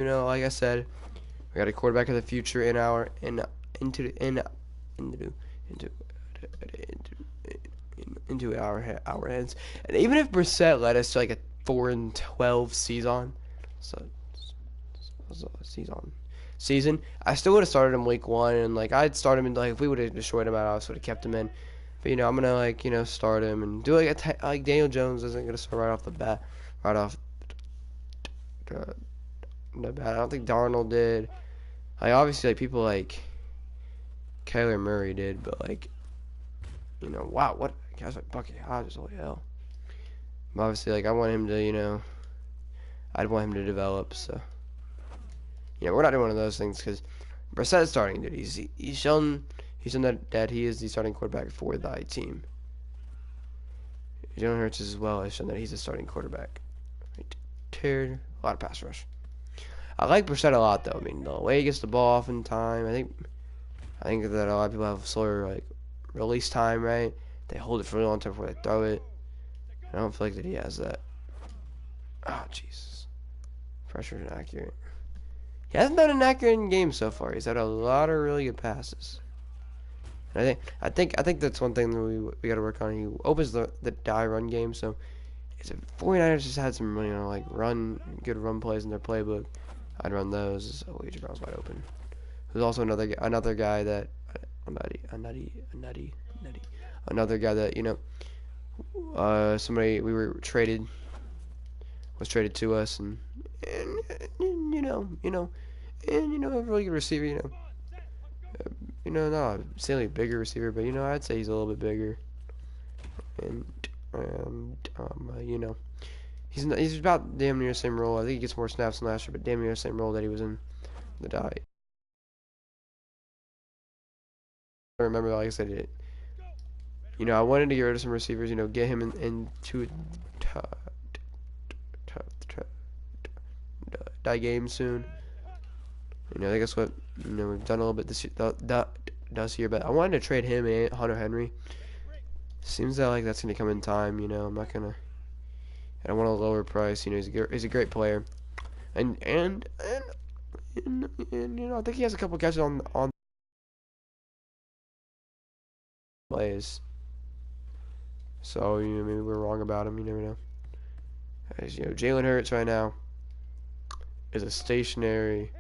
like I said, we got a quarterback of the future in our into in into into our hands. And even if Brissett led us to like a 4-12 season, I still would have started him week one, and like I'd start him in like if we would have destroyed him, I also would have kept him in. But I'm gonna like start him and do like like Daniel Jones isn't gonna start right off the bat, right off the bat. I don't think Darnold did. Like obviously like people like Kyler Murray did, but like wow, what guys like Bucky Hodges, holy hell. But obviously like I want him to I'd want him to develop. So we're not doing one of those things because Brissett's starting, dude. He's shown that he is the starting quarterback for thy team. Jalen Hurts as well has shown that he's a starting quarterback. Right. A lot of pass rush. I like Brissett a lot though. I mean the way he gets the ball off in time. I think that a lot of people have slower like release time, right? They hold it for a long time before they throw it. I don't feel like that he has that. Oh Jesus. Pressure and accurate. He hasn't done an accurate game so far. He's had a lot of really good passes. And I think that's one thing that we got to work on. He opens the die run game, so it's a 49ers just had some like good run plays in their playbook. I'd run those. Oh, AJ Brown's wide open. There's also another guy that another guy that somebody was traded to us and a really good receiver. Not a silly bigger receiver, but I'd say he's a little bit bigger, and he's about damn near the same role. I think he gets more snaps than last year, but damn near the same role that he was in the die. I remember, like I said, I wanted to get rid of some receivers, get him into die game soon. I think that's what we've done a little bit this year, but I wanted to trade him and Hunter Henry. Seems that like that's gonna come in time. I'm not gonna. I don't want a lower price. He's a great player, and I think he has a couple catches on plays. So maybe we're wrong about him. You never know. As Jalen Hurts right now is a stationary.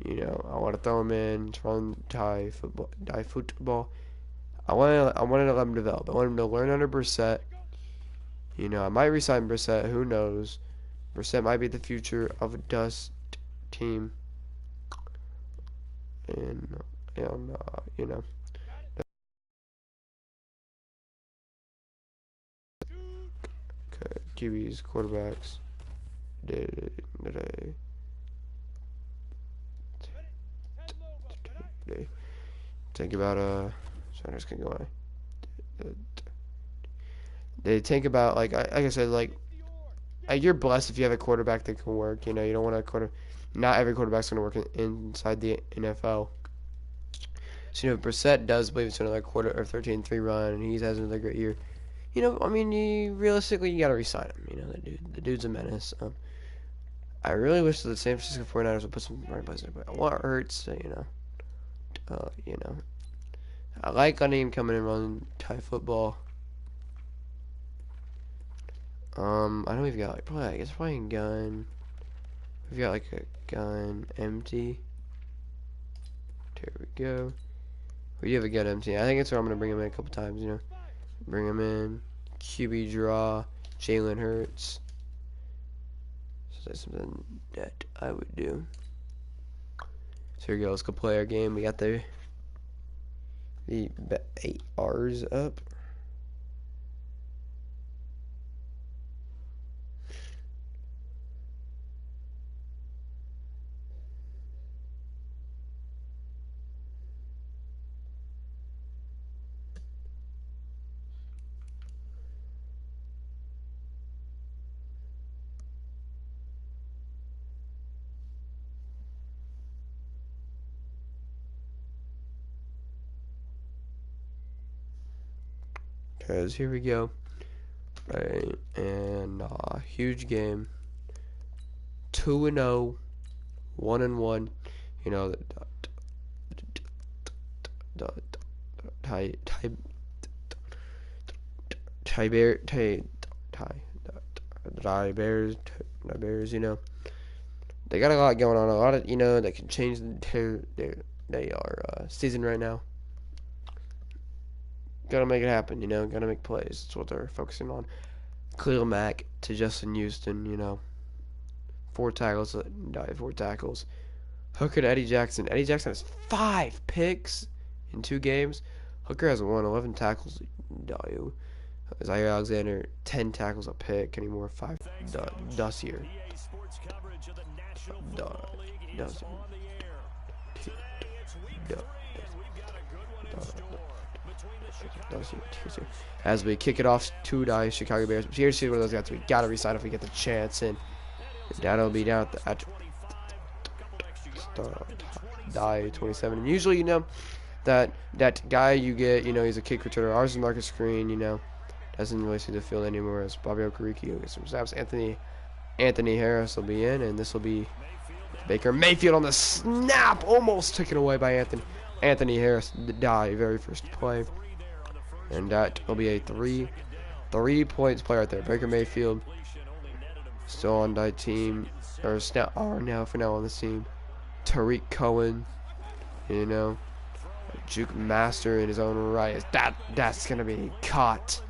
I want to throw him in, run die football. I wanted to let him develop. I want him to learn under Brissett. I might resign Brissett. Who knows? Brissett might be the future of a dust team. And QBs, quarterbacks. Think about sorry, I'm just gonna go on. They think about like I said you're blessed if you have a quarterback that can work. You don't want not every quarterback's gonna work inside the NFL. So Brissett does believe it's another quarter or 13-3 run, and he has another great year. I mean, realistically, you gotta resign him. The dude's a menace. I really wish that the San Francisco 49ers would put some right plays in there, but what hurts, I like letting him come in and run tie football. I know we've got like probably a gun. We've got like a gun empty. There we go. We do have a gun empty. I think that's where I'm gonna bring him in a couple times. Bring him in. QB draw. Jalen Hurts. So that's something that I would do. So here we go. Let's go play our game. We got the 8 R's up. Because here we go. And huge game. 2-0. 1-1. You know, tie Bears. You know, they got a lot going on. A lot of that can change their season right now. Gotta make it happen. Gotta make plays. That's what they're focusing on. Khalil Mack to Justin Houston. 4 tackles. 4 tackles. Hooker to Eddie Jackson. Eddie Jackson has 5 picks in 2 games. Hooker has 11 tackles. Zaire Alexander, 10 tackles, a pick. Any more? 5. Dossier. As we kick it off to Chicago Bears. Here's one of those guys we gotta resign if we get the chance, and that'll be down at die 27. And usually, that guy you get, he's a kick returner. Ours is Marcus Green, doesn't really see the field anymore. As Bobby Okereke will get some snaps. Anthony Harris will be in, and this will be Baker Mayfield on the snap, almost taken away by Anthony Harris. Die very first play, and that will be a 3 points play right there. Baker Mayfield still on die team, or now for now on this team. Tariq Cohen, juke master in his own right. That's gonna be caught.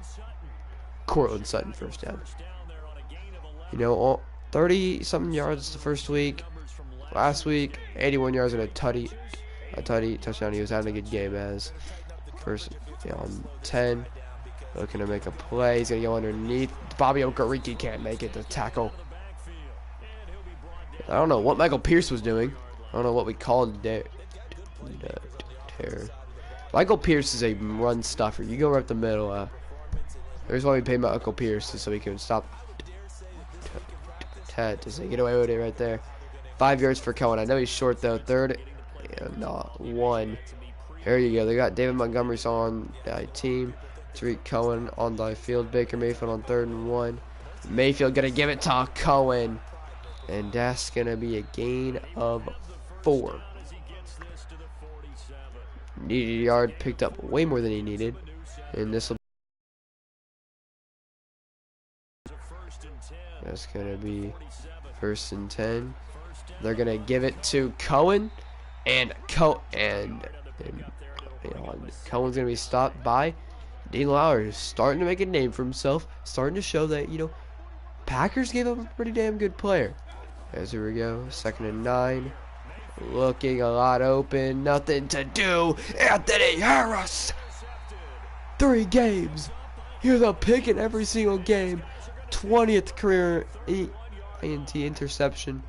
Cortland Sutton first down. 30-something yards the first week. Last week, 81 yards and a tutty touchdown. He was having a good game as first on 10. Looking to make a play. He's gonna go underneath. Bobby Okereke can't make it to tackle. I don't know what Michael Pierce was doing. I don't know what we called it. Michael Pierce is a run stuffer. You go right up the middle. There's why we paid Michael Pierce, so he can stop Ted to get away with it right there. 5 yards for Cohen. I know he's short though. 3rd and 1. Here you go. They got David Montgomery on the team. Tariq Cohen on the field. Baker Mayfield on 3rd and 1. Mayfield gonna give it to Cohen, and that's gonna be a gain of 4. Needed a yard, picked up way more than he needed, and this will. That's gonna be 1st and 10. They're gonna give it to Cohen, and Cohen's gonna be stopped by Dean Lowry, who's starting to make a name for himself, starting to show that Packers gave up a pretty damn good player. As here we go, 2nd and 9, looking a lot open, nothing to do. Anthony Harris, 3 games. Here's a pick in every single game. 20th career INT interception.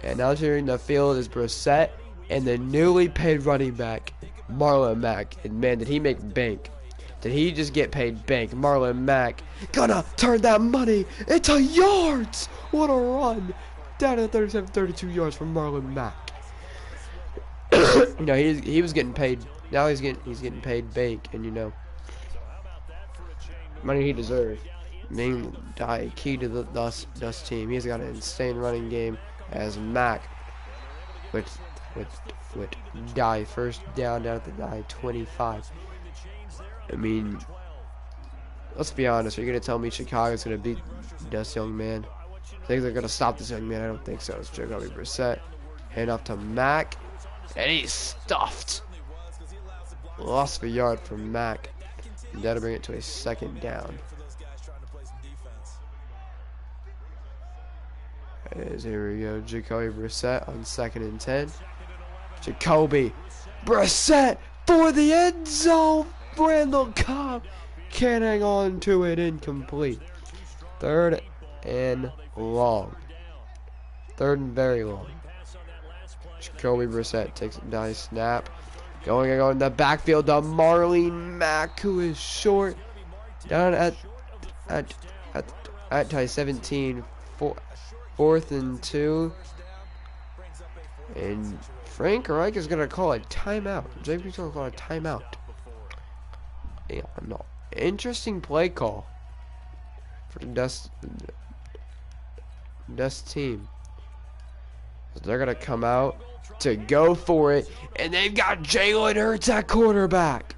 And now entering the field is Brissett and the newly paid running back, Marlon Mack. And man, did he make bank. Did he just get paid bank? Marlon Mack gonna turn that money into yards. What a run. Down to 32 yards from Marlon Mack. He was getting paid. Now he's getting paid bank, and money he deserved. Being key to the Dust team. He's got an insane running game as Mack with die first down at the die 25. I mean, let's be honest. Are you gonna tell me Chicago's gonna beat this young man? I think they're gonna stop this young man. I don't think so. It's Jacoby Brissett. Hand off to Mack, and he's stuffed. Lost a yard from Mack. And that'll bring it to a 2nd down. As here we go, Jacoby Brissett on 2nd and 10. Jacoby Brissett for the end zone. Randall Cobb can't hang on to it, incomplete. 3rd and long. 3rd and very long. Jacoby Brissett takes a nice snap. Going in the backfield to Marlon Mack, who is short. Down at tie 17. 4th and 2. And Frank Reich is going to call a timeout. JP's going to call a timeout. Yeah, no. Interesting play call for the Dust team. They're going to come out to go for it. And they've got Jalen Hurts at quarterback.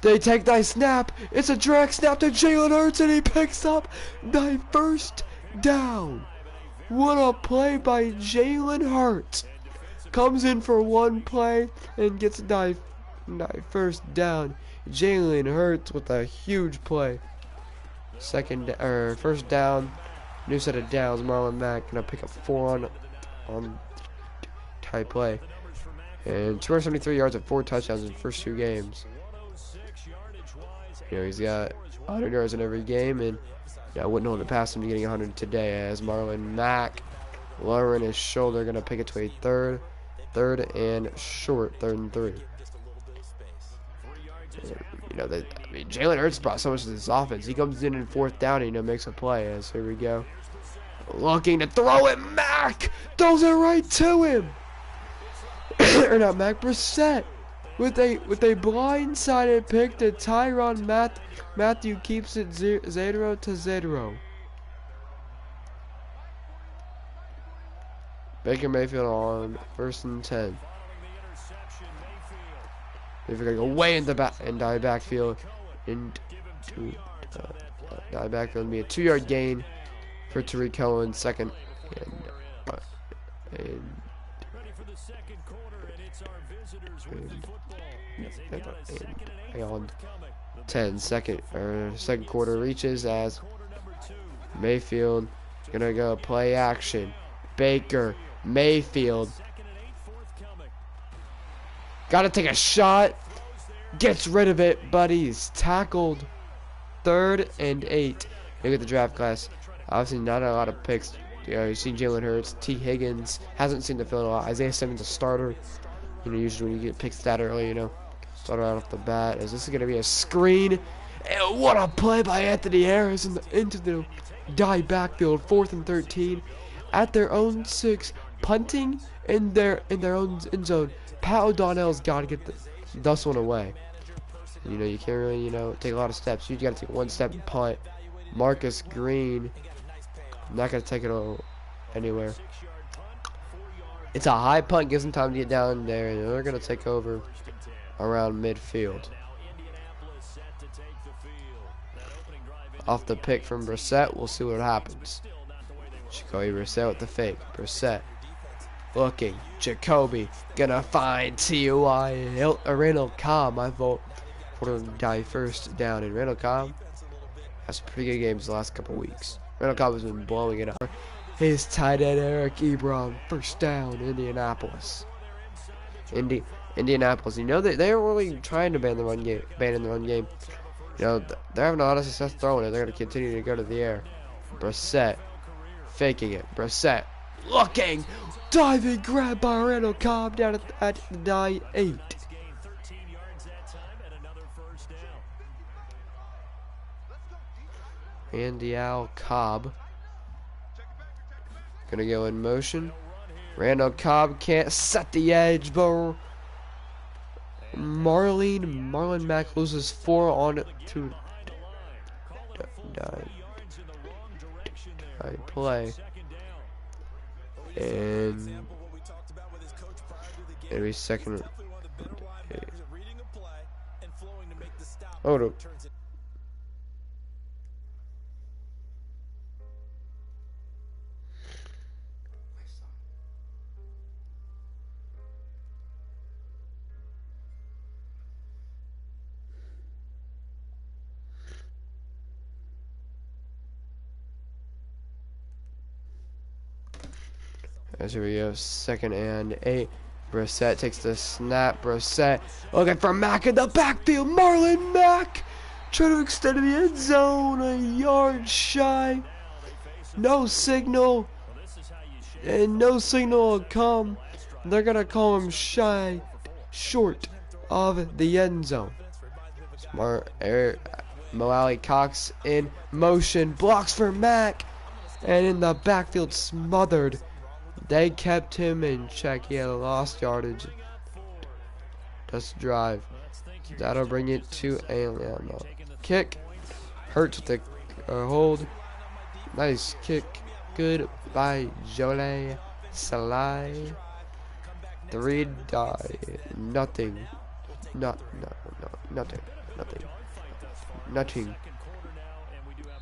They take that snap. It's a drag snap to Jalen Hurts, and he picks up the first down. What a play by Jalen Hurts. Comes in for one play and gets the first down. Jalen Hurts with a huge play. First down. New set of downs. Marlon Mack gonna pick up 4 on type play. And 273 yards and 4 touchdowns in the first 2 games. You know, he's got 100 yards in every game, and I wouldn't hold it past him to getting 100 today, as Marlon Mack lowering his shoulder, going to pick it to a third and short, 3rd and 3. And, you know, Jalen Hurts brought so much to this offense. He comes in 4th down and, makes a play. As here we go. Looking to throw it, Mack throws it right to him. Or not Mack, Brissett. With a blindsided pick to Tyrann Mathieu keeps it 0-0. Baker Mayfield on 1st and 10. They're going to go way in the backfield. Backfield will be a 2-yard gain for Tariq Cohen, 2nd and 10. Second quarter reaches as Mayfield gonna go play action. Baker Mayfield gotta take a shot, gets rid of it, but he's tackled. 3rd and 8. Look at the draft class. Obviously not a lot of picks. You've seen Jalen Hurts, T. Higgins hasn't seen the field a lot. Isaiah Simmons a starter. Usually when you get picks that early, start right off the bat. Is this going to be a screen? And what a play by Anthony Harris into the backfield. 4th and 13 at their own 6, punting in their own end zone. Pat O'Donnell's got to get this one away. You can't really take a lot of steps. You got to take 1 step and punt. Marcus Green not going to take it anywhere. It's a high punt, gives them time to get down there, and they're going to take over around midfield. Off the pick from Brissett, we'll see what happens. Jacoby Brissett with the fake. Brissett looking. Jacoby gonna find T.Y. Randall Cobb. I vote for him to die 1st down. And Randall Cobb has some pretty good games the last couple weeks. Randall Cobb has been blowing it up. His tight end Eric Ebron, 1st down, Indianapolis. Indianapolis. They're really trying to ban the run game. They're having a lot of success throwing it. They're going to continue to go to the air. Brissett faking it. Brissett looking, diving, grab by Randall Cobb down at the 8. Andy Al Cobb gonna go in motion. Randall Cobb can't set the edge, but Marlon Mack loses 4 on to play. And every second. Oh no. As here we go, 2nd and 8. Brissett takes the snap. Brissett looking for Mack in the backfield. Marlon Mack trying to extend to the end zone, a yard shy. No signal, and no signal will come. They're gonna call him short of the end zone. Mo Alley Cox in motion, blocks for Mack, and in the backfield smothered. They kept him in check. He had a lost yardage. Just drive. That'll bring it to a kick. Hurts with the hold. Nice kick. Good by Jolie. Slide. 3 die. Nothing. Nothing.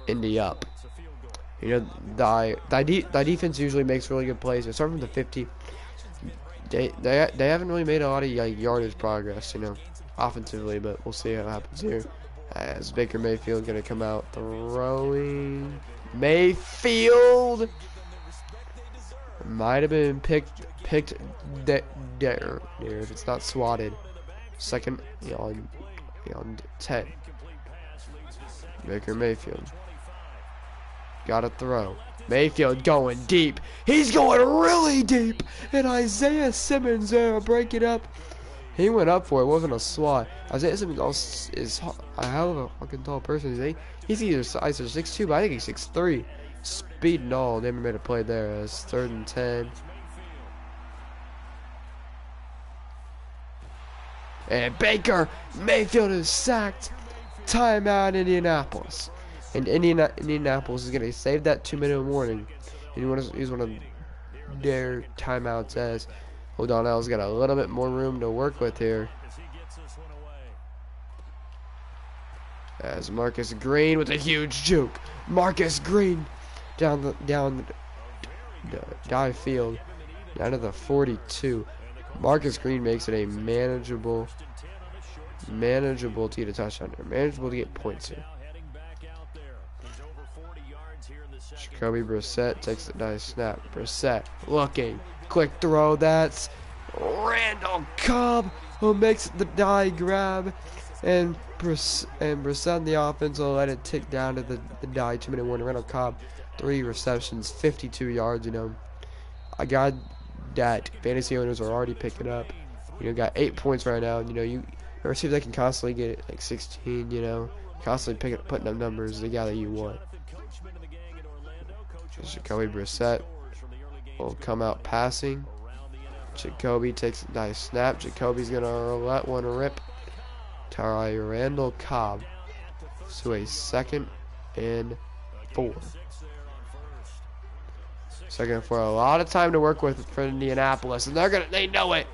In the up. You know, the defense usually makes really good plays. They start from the 50. They haven't really made a lot of like yardage progress, you know, offensively, but we'll see what happens here. As Baker Mayfield gonna come out throwing. Mayfield might have been picked there if it's not swatted. Second on 10. Baker Mayfield got to throw. Mayfield going deep. He's going really deep. And Isaiah Simmons there break it up. He went up for it. It wasn't a swat. Isaiah Simmons is a hell of a fucking tall person. He's either size 6'2", but I think he's 6'3". Speed and all. Never made a play there. It's 3rd and 10. And Baker Mayfield is sacked. Timeout, Indianapolis. And Indianapolis is going to save that 2-minute warning. And he's one of their timeouts as O'Donnell's got a little bit more room to work with here. As Marcus Green with a huge juke. Marcus Green down the dive field. Down to the 42. Marcus Green makes it a manageable to get a touchdown here. Manageable to get points here. Jacoby Brissett takes the nice snap. Brissett looking. Quick throw. That's Randall Cobb who makes the die grab. And Brissett in the offense will let it tick down to the die 2-minute warning. Randall Cobb, 3 receptions, 52 yards. You know, I got that fantasy owners are already picking up. You know, got 8 points right now. You know, you ever see if they can constantly get it like 16. You know, constantly putting up numbers. The guy that you want. Jacoby Brissett will come out passing. Jacoby takes a nice snap. Jacoby's gonna let one rip. Try Randall Cobb to a 2nd and 4. 2nd and 4. A lot of time to work with for Indianapolis, and they know it.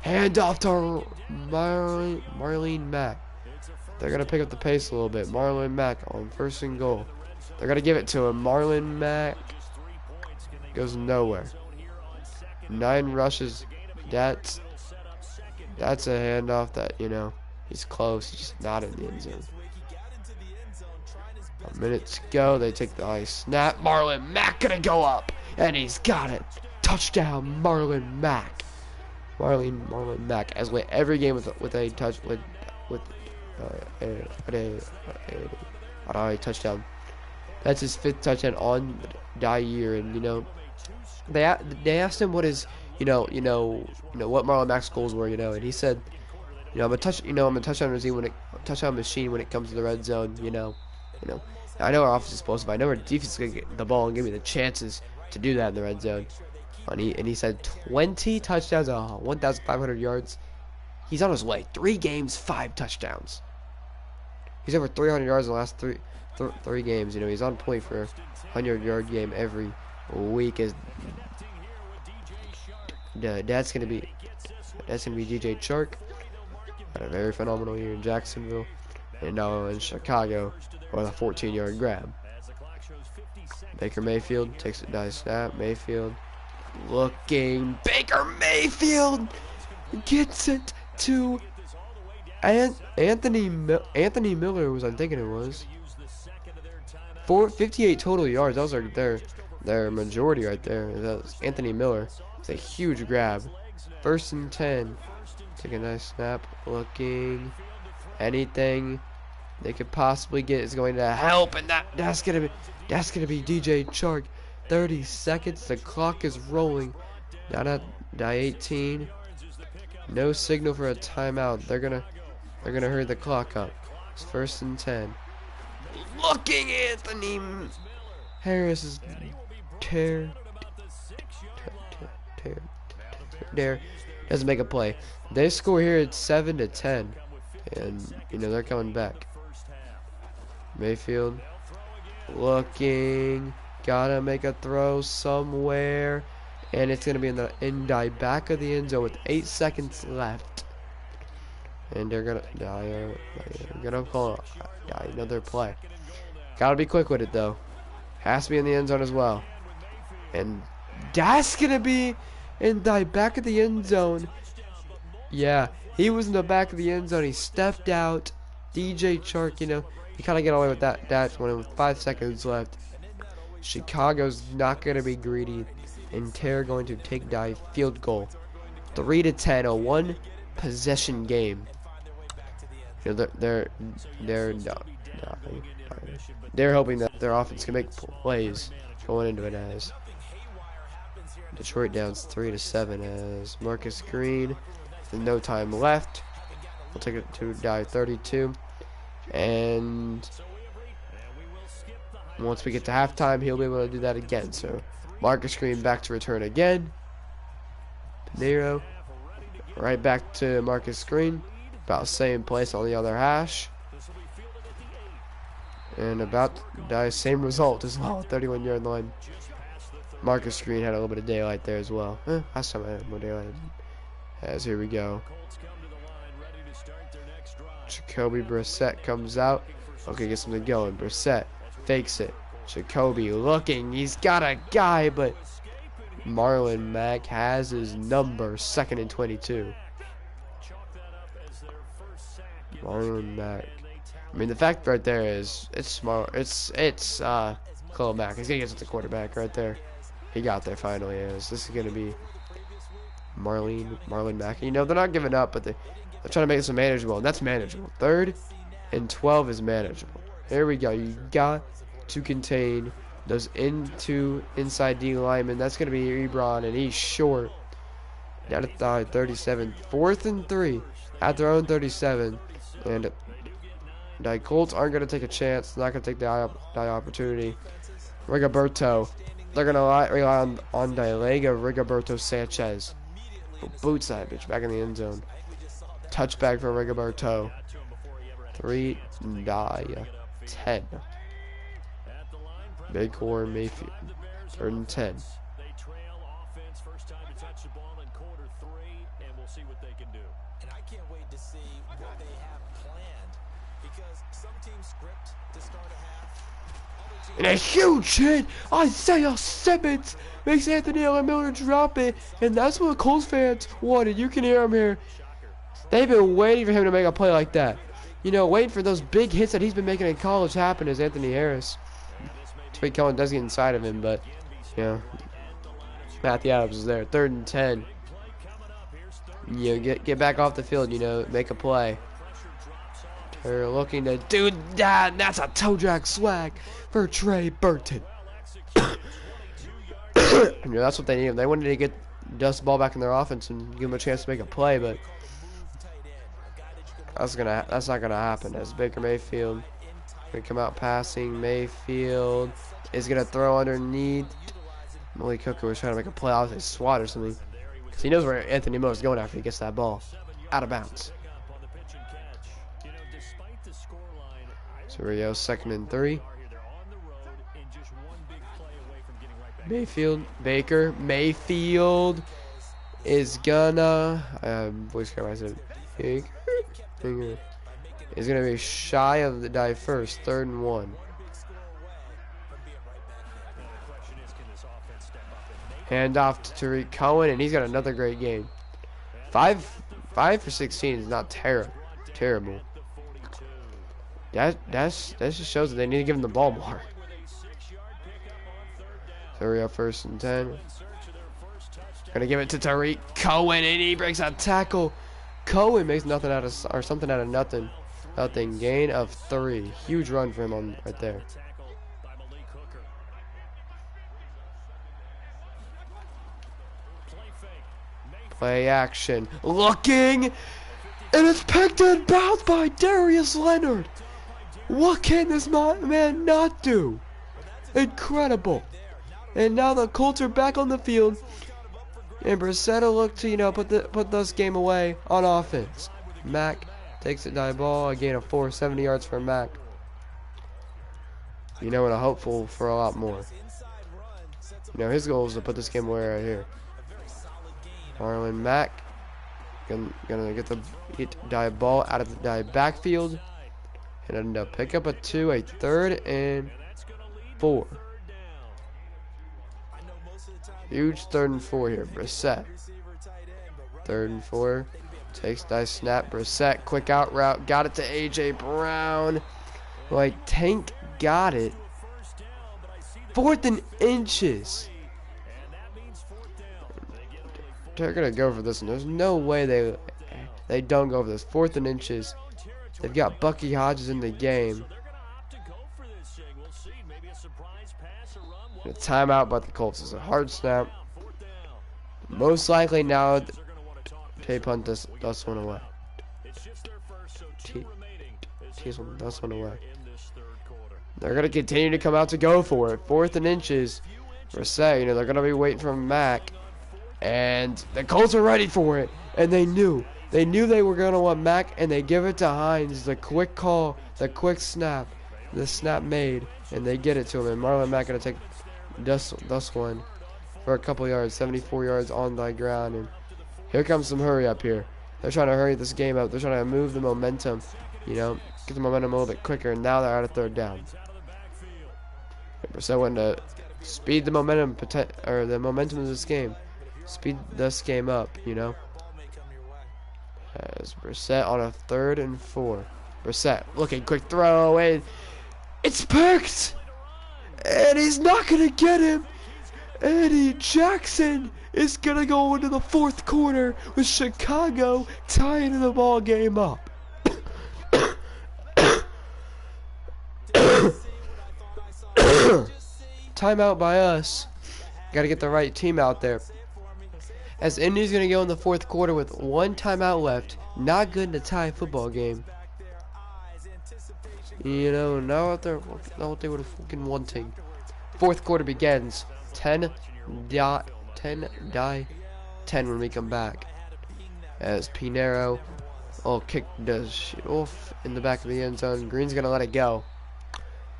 Hand off to Marlene Mack. They're gonna pick up the pace a little bit. Marlon Mack on 1st and goal. They're gonna give it to him. Marlon Mack goes nowhere. 9 rushes. That's a handoff that, you know, he's close. He's just not in the end zone. A minute to go. They take the high snap. Marlon Mack gonna go up, and he's got it. Touchdown, Marlon Mack. Marlon Mack. As with every game with a touch with a touchdown. That's his 5th touchdown on die year, and you know, they asked him what his what Marlon Mack's goals were, you know, and he said, you know, I'm a touchdown machine when it comes to the red zone, you know. I know our offense is explosive. I know our defense is gonna get the ball and give me the chances to do that in the red zone. And he said 20 touchdowns, 1,500 yards. He's on his way. 3 games, 5 touchdowns. He's over 300 yards in the last three games. You know, he's on point for a 100-yard game every week. That's gonna be DJ Chark. Had a very phenomenal year in Jacksonville, and now in Chicago with a 14-yard grab. Baker Mayfield takes a nice snap. Mayfield looking. Baker Mayfield gets it to Anthony Miller, was I'm thinking it was. 58 total yards. That was their majority right there. That was Anthony Miller. It's a huge grab. 1st and 10. Take a nice snap. Looking. Anything they could possibly get is going to help, and that's gonna be DJ Chark. 30 seconds. The clock is rolling. Down at 18. No signal for a timeout. They're gonna hurry the clock up. It's 1st and 10. Looking, Anthony Harris is doesn't make a play. They score here at 7-10, and you know they're coming back. Mayfield looking, gotta make a throw somewhere, And it's going to be in the back of the end zone with 8 seconds left. And they're going to call another play. Got to be quick with it, though. Has to be in the end zone as well. And that's going to be in the back of the end zone. Yeah, he was in the back of the end zone. He stepped out. DJ Chark, you know, he kind of got away with that. That's when with 5 seconds left. Chicago's not going to be greedy. And they're going to take dive field goal. 3-10, a one possession game. You know, they're hoping that their offense can make plays going into it as Detroit downs 3-7 as Marcus Green with no time left. We'll take it to dive 32. And once we get to halftime, he'll be able to do that again. So Marcus Green back to return again. Pinero right back to Marcus Green. About the same place on the other hash. And about the same result as well. 31-yard line. Marcus Green had a little bit of daylight there as well. Last time I had more daylight. As here we go. Jacoby Brissett comes out. Okay, gets something going. Brissett fakes it. Jacoby looking. He's got a guy, but Marlon Mack has his number. 2nd and 22. Marlon Mack. I mean, the fact right there is it's smart. It's Khalil Mack. He's gonna get to the quarterback right there. He got there finally. This is gonna be Marlon Mack. You know, they're not giving up, but they're trying to make this manageable, and that's manageable. 3rd and 12 is manageable. Here we go. You got to contain those inside D linemen. That's gonna be Ebron, and he's short. Down at 37. 4th and 3 at their own 37, and the Colts aren't going to take a chance. Not going to take the opportunity. Rigoberto. They're going to rely on the leg of Rigoberto Sanchez. Boots that bitch back in the end zone. Touchback for Rigoberto. 3-10. Baker Mayfield. 3rd and 10. And a huge hit! Isaiah Simmons makes Anthony Miller drop it, and that's what Colts fans wanted. You can hear them here. They've been waiting for him to make a play like that. You know, waiting for those big hits that he's been making in college happen as Anthony Harris. Trey Cohen does get inside of him, but, you know, Matthew Adams is there. 3rd and 10. You know, get back off the field, you know, make a play. They're looking to do that. That's a toe drag swag for Trey Burton. You know, that's what they need. They wanted to get dust the ball back in their offense and give them a chance to make a play, but that's not gonna happen. As Baker Mayfield gonna come out passing. Mayfield is gonna throw underneath. Malik Hooker was trying to make a play. I was like swat or something, because he knows where Anthony Moore is going after he gets that ball out of bounds. So here we go, 2nd and 3. Mayfield is gonna voice crack myself. Is gonna be shy of the dive first. 3rd and 1. Hand off to Tariq Cohen, and he's got another great game. 5 for 16 is not terrible. That just shows that they need to give him the ball more. So we have 1st and 10. Gonna give it to Tariq Cohen, and he breaks a tackle. Cohen makes something out of nothing. Gain of 3. Huge run for him right there. Play action. Looking, and it's picked and bounced by Darius Leonard. What can this man not do? Incredible. And now the Colts are back on the field, and Brissett will look to, you know, put this game away on offense. Mack takes it dive ball, a gain of 4, 70 yards for Mack. You know, and I'm hopeful for a lot more. You know, his goal is to put this game away right here. Marlon Mack gonna get the dive ball out of the dive backfield. And end up pick up a 2, a 3rd and 4. Huge 3rd and 4 here. Brissett. 3rd and 4. Takes nice snap. Brissett, quick out route. Got it to A.J. Brown. Like, Tank got it. 4th and inches. They're going to go for this one. There's no way they don't go for this. 4th and inches. They've got Bucky Hodges in the game. A timeout by the Colts is a hard snap. Most likely now they punt this one away. This one away. They're going to continue to come out to go for it. 4th and inches. Brissett, you know, they're going to be waiting for Mack. And the Colts are ready for it. And they knew. They knew they were going to want Mack, and they give it to Hines. The quick call, the quick snap. The snap made, and they get it to him. And Marlon Mack going to take this one for a couple yards, 74 yards on the ground. And here comes some hurry up here. They're trying to hurry this game up. They're trying to move the momentum, you know, get the momentum a little bit quicker. And now they're out of 3rd down. Brissett went to speed the momentum, or the momentum of this game. Speed this game up, you know. As Brissett on a 3rd and 4. Brissett looking, quick throw, and it's picked! And he's not going to get him. Eddie Jackson is going to go into the 4th quarter with Chicago tying the ball game up. Timeout by us. Got to get the right team out there. As Indy's going to go in the 4th quarter with 1 timeout left. Not good in a tie football game. You know, now what they were fucking wanting. 4th quarter begins. 10 when we come back. As Pinero kick does shit off in the back of the end zone. Green's going to let it go.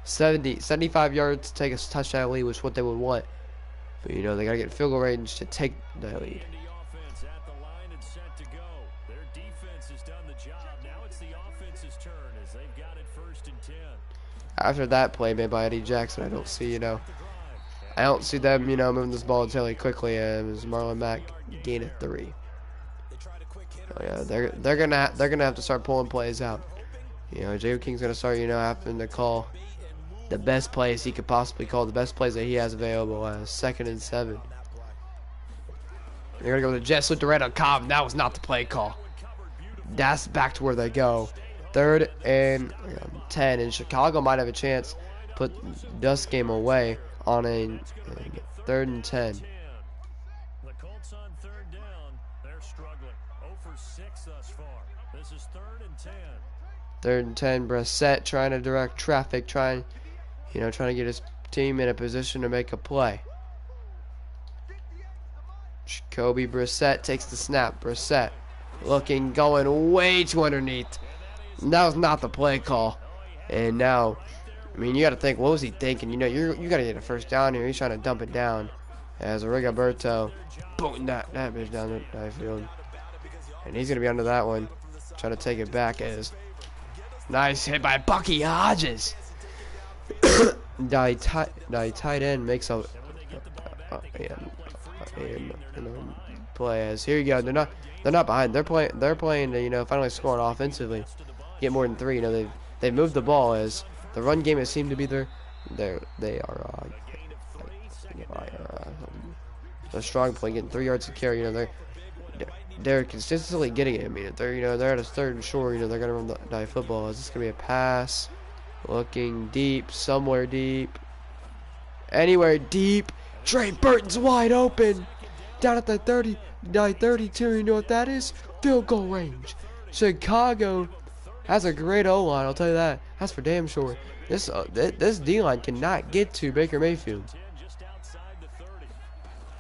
75 yards to take a touchdown lead, which is what they would want. But, you know, they got to get field goal range to take the lead. After that play made by Eddie Jackson, I don't see, you know, I don't see them, you know, moving this ball entirely quickly. As Marlon Mack gain a 3. Oh yeah, they're gonna have to start pulling plays out. You know, J.O. King's gonna start, you know, having to call the best plays he could possibly call, the best plays that he has available. 2nd and 7. They're gonna go with the jet sweep to right on Cobb. That was not the play call. That's back to where they go. 3rd and 10, and Chicago might have a chance to put this game away on a 3rd and 10. The Colts on 3rd down. They're struggling. 0 for 6 thus far. This is 3rd and 10. 3rd and 10. Brissett trying to direct traffic, trying to get his team in a position to make a play. Jacoby Brissett takes the snap. Brissett looking, going way too underneath. That was not the play call. And now, I mean, you got to think, what was he thinking? You know, you got to get a 1st down here. He's trying to dump it down. As Rigoberto, boom, that bitch down the field. And he's going to be under that one. Trying to take it back as nice hit by Bucky Hodges. Tight end makes a play. As here you go. They're not behind. They're playing to, you know, finally scoring offensively. Get more than 3. You know, they've moved the ball. As the run game has seemed to be they're a strong play, getting 3 yards to carry. You know, they're consistently getting it. I mean, they're at a 3rd and short. You know, they're gonna run the dive football. Is this gonna be a pass? Looking deep, somewhere deep, anywhere deep. Trey Burton's wide open, down at the 32. You know what that is? Field goal range. Chicago has a great O-line, I'll tell you that. That's for damn sure. This D-line cannot get to Baker Mayfield.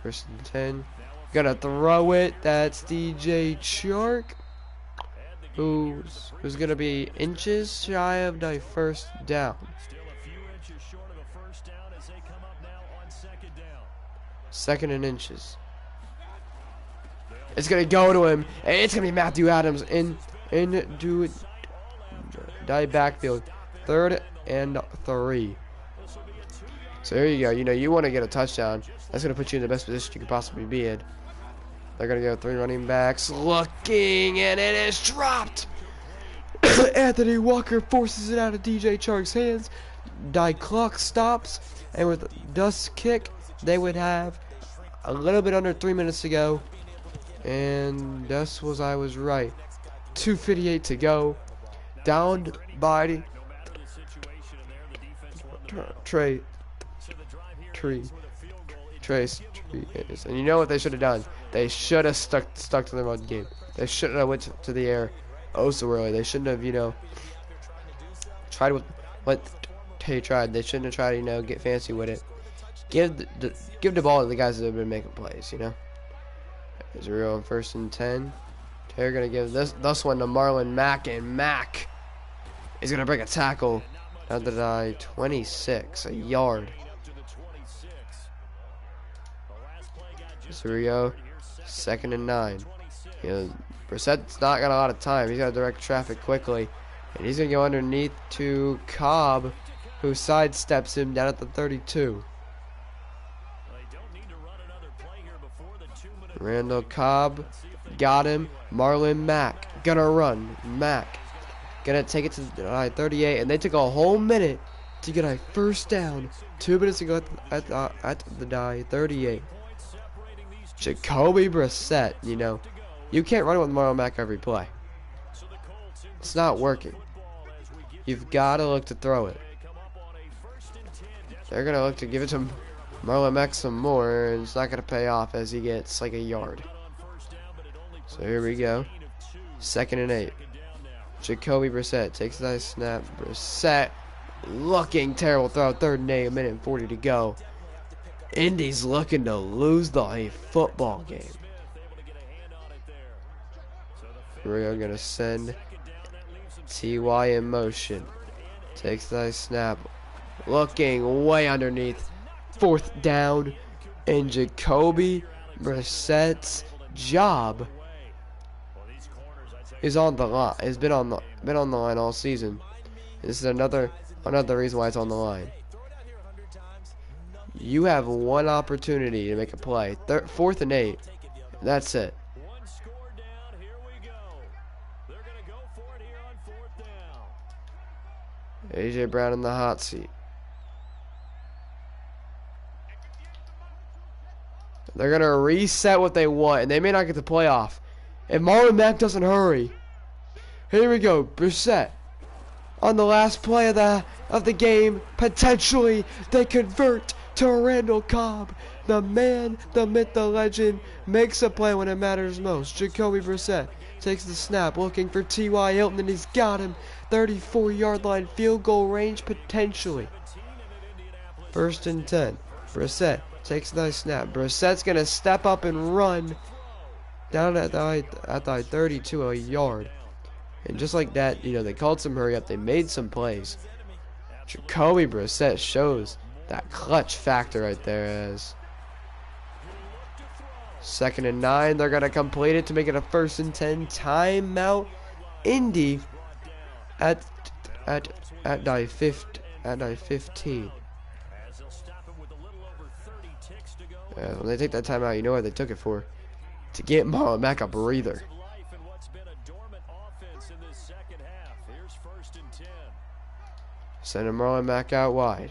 1st and 10. Gonna throw it. That's DJ Chark, who's gonna be inches shy of the 1st down. 2nd and inches. It's gonna go to him, and it's gonna be Matthew Adams into die backfield, 3rd and 3. So here you go. You know, you want to get a touchdown. That's gonna put you in the best position you could possibly be in. They're gonna go 3 running backs, looking, and it is dropped. Anthony Walker forces it out of DJ Chark's hands. Die clock stops, and with Dust's kick, they would have a little bit under 3 minutes to go. And I was right. 2:58 to go. Down by Trace. And you know what they should have done? They should have stuck to the run game. They shouldn't have went to the air so early. They shouldn't have, you know, tried what they tried. They shouldn't have tried to, you know, get fancy with it. Give the ball to the guys that have been making plays, you know. There's a real 1st and 10. They're gonna give this one to Marlon Mack, and Mack is gonna break a tackle down to the 26, a yard. So here we go, 2nd and 9. You know, Brissett's not got a lot of time. He's got to direct traffic quickly, and he's gonna go underneath to Cobb, who sidesteps him down at the 32. Randall Cobb got him. Marlon Mack gonna run. Mack gonna take it to the 38, and they took a whole minute to get a 1st down. 2 minutes to go at the 38. Jacoby Brissett, you know, you can't run with Marlon Mack every play. It's not working. You've got to look to throw it. They're gonna look to give it to Marlon Mack some more, and it's not going to pay off as he gets like a yard. So here we go. 2nd and 8. Jacoby Brissett takes that snap. Brissett looking terrible throw. 3rd and 8, 1:40 to go. Indy's looking to lose the football game. We're going to send T.Y. in motion. Takes that snap. Looking way underneath. 4th down, and Jacoby Brissett's job is on the line. Has been on the line all season. This is another reason why it's on the line. You have one opportunity to make a play. 4th and 8. That's it. AJ Brown in the hot seat. They're going to reset what they want, and they may not get the playoff. If Marlon Mack doesn't hurry. Here we go. Brissett on the last play of the game. Potentially, they convert to Randall Cobb. The man, the myth, the legend, makes a play when it matters most. Jacoby Brissett takes the snap, looking for T.Y. Hilton, and he's got him. 34-yard line, field goal range, potentially. 1st and 10. Brissett takes the snap. Brissett's going to step up and run down at the 32, a yard. And just like that, you know, they called some hurry up. They made some plays. Jacoby Brissett shows that clutch factor right there. As 2nd and 9, they're going to complete it to make it a 1st and 10. Timeout, Indy at die 15. When they take that timeout, you know what they took it for? To get Marlon Mack a breather. Sending Marlon Mack out wide.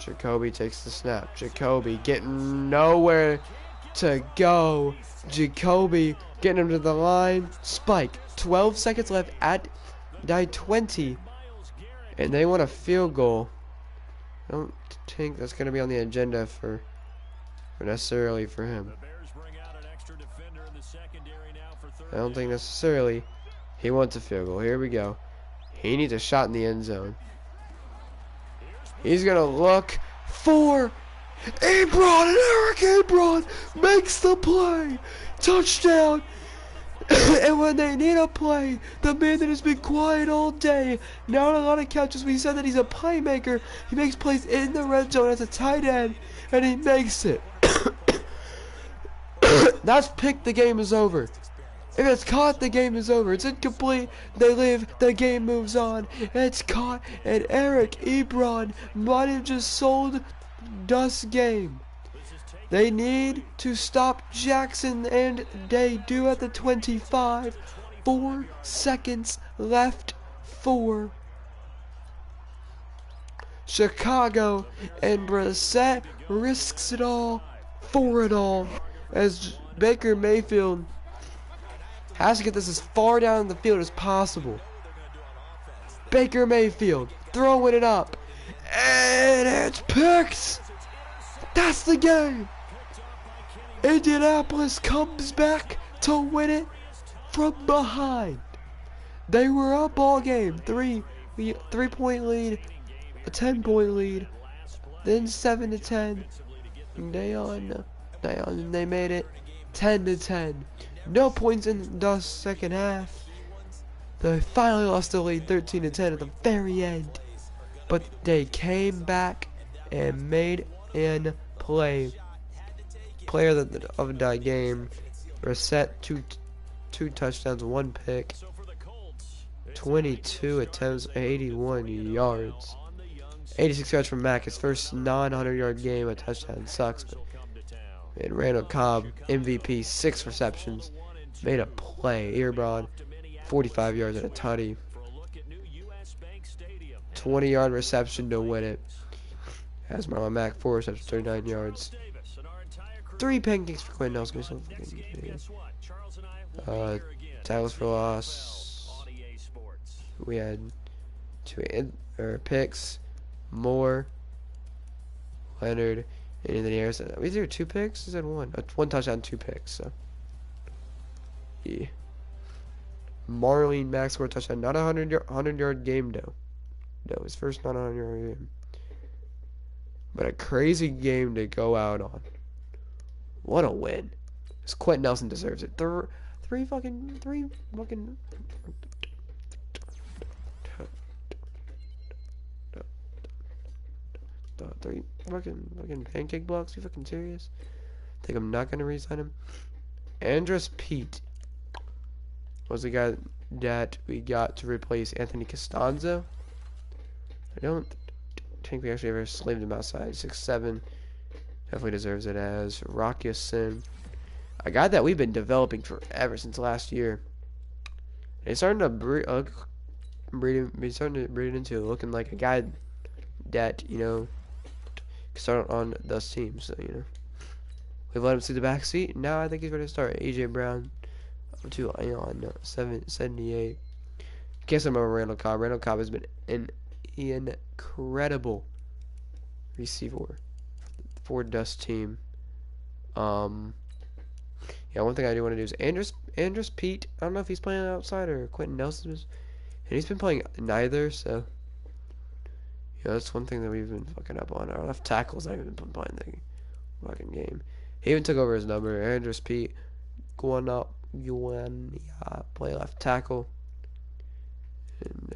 Jacoby takes the snap. Jacoby getting nowhere to go. Jacoby getting him to the line. Spike. 12 seconds left at die 20. And they want a field goal. I don't think that's going to be on the agenda for necessarily for him. I don't think necessarily he wants a field goal. Here we go. He needs a shot in the end zone. He's going to look for Ebron, and Eric Ebron makes the play. Touchdown. And when they need a play, the man that has been quiet all day, not a lot of catches, we said that he's a playmaker. He makes plays in the red zone as a tight end. and he makes it. That's picked, the game is over. If it's caught, the game is over. It's incomplete, they live, the game moves on. It's caught, and Eric Ebron might have just sold Dust's game. They need to stop Jackson, and they do at the 25. 4 seconds left for Chicago, and Brissett risks it all for it all as Baker Mayfield has to get this as far down the field as possible. Baker Mayfield throwing it up, and it's picked. That's the game. Indianapolis comes back to win it from behind. They were up all game. 3-point lead, a 10-point lead, then 7-10. They made it 10-10. No points in the second half. They finally lost the lead 13-10 at the very end. But they came back and made an play. Player of the game, Brissett, two touchdowns, 1 pick, 22 attempts, 81 yards, 86 yards from Mack. His first non-100-yard game, a touchdown sucks. And Randall Cobb, MVP, 6 receptions, made a play. Ebron, 45 yards and a tutty, 20-yard reception to win it. As Marlon Mack, 4 receptions, 39 yards. 3 pancakes for Quentin Nelson. Tackles for loss. We had 2 picks. Moore, Leonard, and Anthony Harrison. We did 2 picks? Is that 1? 1 touchdown, 2 picks. So, yeah. Marlene Mack scored a touchdown. Not a 100-yard game, though. No, his first not 100-yard game. But a crazy game to go out on. What a win. This Quentin Nelson deserves it. Three fucking pancake blocks. You fucking serious? Think I'm not gonna re-sign him? Andres Pete was the guy that we got to replace Anthony Costanzo. I don't think we actually ever slaved him outside. 6'7". Definitely deserves it. As Rockison, a guy that we've been developing forever since last year. And he's starting to breed into looking like a guy that, you know, can start on those teams. So, you know, we've let him see the back seat. Now I think he's ready to start. AJ Brown up to on 78. Can't say about Randall Cobb. Randall Cobb has been an incredible receiver for Dust team. Yeah, one thing I do want to do is Andres Pete. I don't know if he's playing outside or Quentin Nelson is, and he's been playing neither. So yeah, that's one thing that we've been fucking up on. Our left tackle's not even been playing the fucking game. He even took over his number. Andres Pete going up, play left tackle, and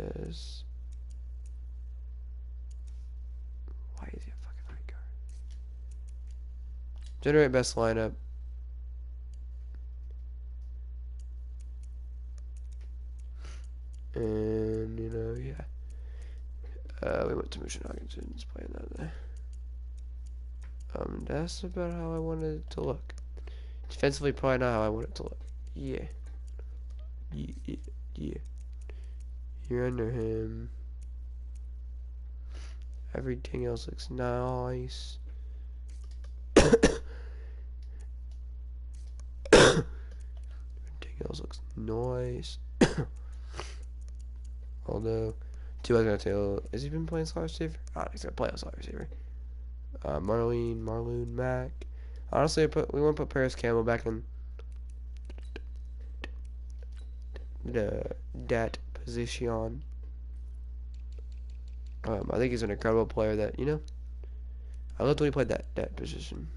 why is he a fucking right guard? Generate best lineup. And, you know, yeah. We went to Mission Hawkinson's playing that there. That's about how I wanted it to look. Defensively, probably not how I want it to look. Yeah. Yeah. You're under him. Everything else looks nice. Everything else looks nice. Although, I was gonna tell, has he been playing slot receiver? Oh, he's gonna play a slot receiver. Marlon Mack. Honestly, we want to put Paris Campbell back in that position. I think he's an incredible player that, you know, I loved when he played that position.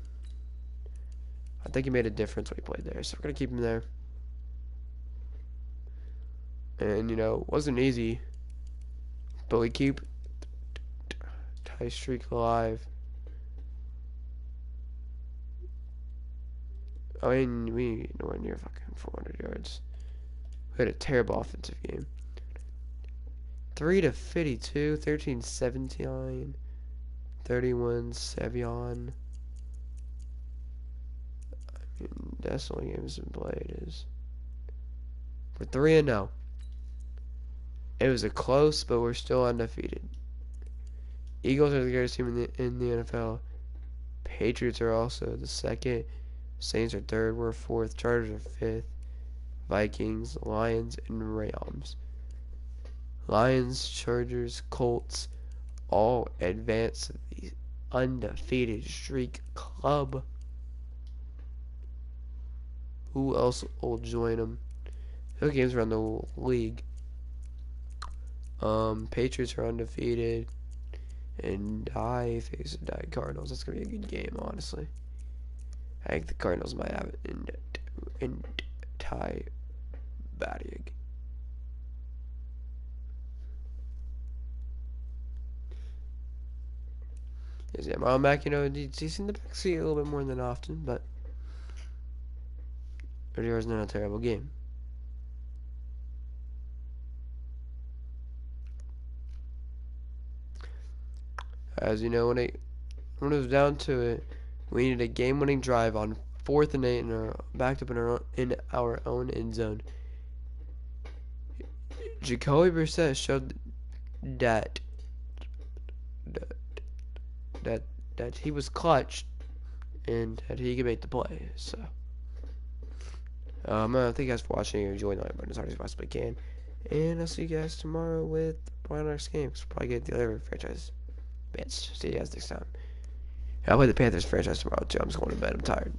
I think he made a difference when he played there, so we're gonna keep him there. And, you know, it wasn't easy, but we keep tie streak alive. I mean, we nowhere near fucking 400 yards. We had a terrible offensive game. 3 to 52, 13-17, 31 Sevion. I mean, that's the only games been played is. We're 3-0. It was a close, but we're still undefeated. Eagles are the greatest team in the NFL. Patriots are also the second. Saints are third. We're fourth. Chargers are fifth. Vikings, Lions, and Rams. Lions, Chargers, Colts all advance to the undefeated streak club. Who else will join them? Who games around the league? Patriots are undefeated, and I face the Cardinals. That's gonna be a good game, honestly. I think the Cardinals might have it in tie batting. Yeah, Marlon Mack, he's in the backseat a little bit more than often, but it was not a terrible game. As you know, when it was down to it, we needed a game-winning drive on 4th and 8, and backed up in our own end zone. Jacoby Brissett showed that that he was clutch and that he could make the play. So, thank you guys for watching. Enjoy the as hard as you possibly can, and I'll see you guys tomorrow with our next game. We'll probably get the other franchise bets. See you guys next time. I'll play the Panthers franchise tomorrow too. I'm just going to bed. I'm tired.